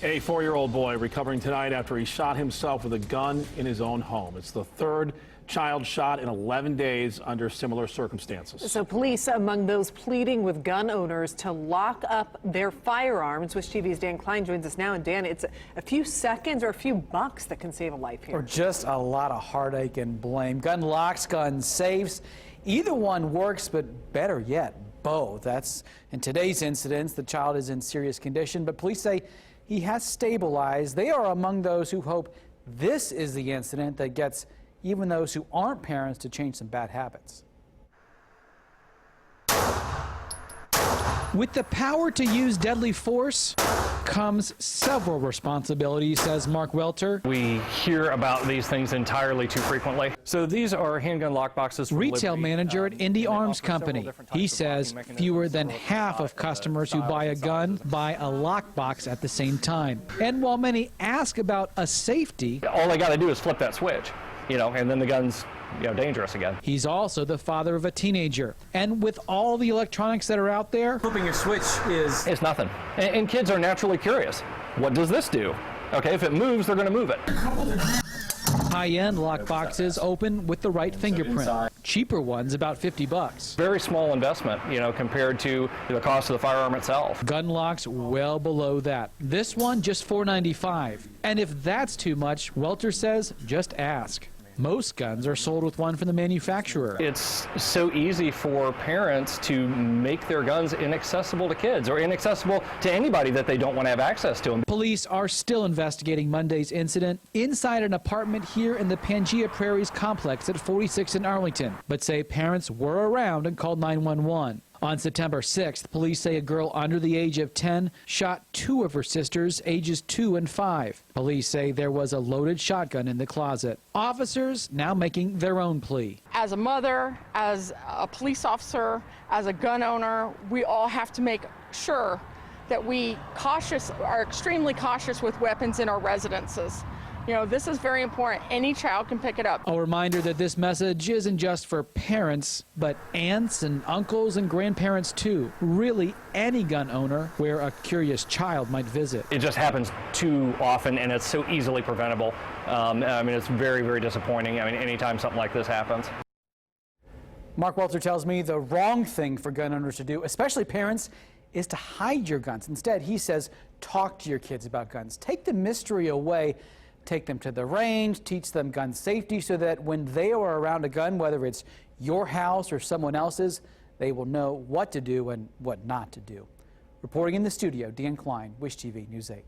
A 4-year-old boy recovering tonight after he shot himself with a gun in his own home. It's the third child shot in 11 days under similar circumstances. So police among those pleading with gun owners to lock up their firearms. Wish TV's Dan Klein joins us now. And Dan, it's a few seconds or a few bucks that can save a life here. Or just a lot of heartache and blame. Gun locks, gun safes. Either one works, but better yet, both. That's in today's incidents. The child is in serious condition, but police say he has stabilized. They are among those who hope this is the incident that gets even those who aren't parents to change some bad habits. With the power to use deadly force comes several responsibilities, says Mark Welter. We hear about these things entirely too frequently. So these are handgun lockboxes. Retail manager at Indy Arms Company. He says fewer than half of customers who buy a gun buy a lockbox at the same time. And while many ask about a safety, all they got to do is flip that switch, and then the gun's dangerous again. He's also the father of a teenager. And with all the electronics that are out there, flipping your switch it's nothing. And kids are naturally curious. What does this do? Okay, if it moves, they're going to move it. High-end lockboxes open with the right fingerprint. Cheaper ones about $50. Very small investment, compared to the cost of the firearm itself. Gun locks well below that. This one just $4.95. And if that's too much, Welter says just ask. Most guns are sold with one from the manufacturer. It's so easy for parents to make their guns inaccessible to kids or inaccessible to anybody that they don't want to have access to them. Police are still investigating Monday's incident inside an apartment here in the Pangea Prairies complex at 46 in Arlington, but say parents were around and called 911. On September 6th, police say a girl under the age of 10 shot two of her sisters, ages 2 and 5. Police say there was a loaded shotgun in the closet. Officers now making their own plea. As a mother, as a police officer, as a gun owner, we all have to make sure that we are extremely cautious with weapons in our residences. This is very important. Any child can pick it up. A reminder that this message isn't just for parents, but aunts and uncles and grandparents too. Really, any gun owner where a curious child might visit. It just happens too often, and it's so easily preventable. It's very, very disappointing. Anytime something like this happens. Mark Welter tells me the wrong thing for gun owners to do, especially parents, is to hide your guns. Instead, he says, talk to your kids about guns. Take the mystery away. Take them to the range, teach them gun safety so that when they are around a gun, whether it's your house or someone else's, they will know what to do and what not to do. Reporting in the studio, Dan Klein, Wish TV News 8.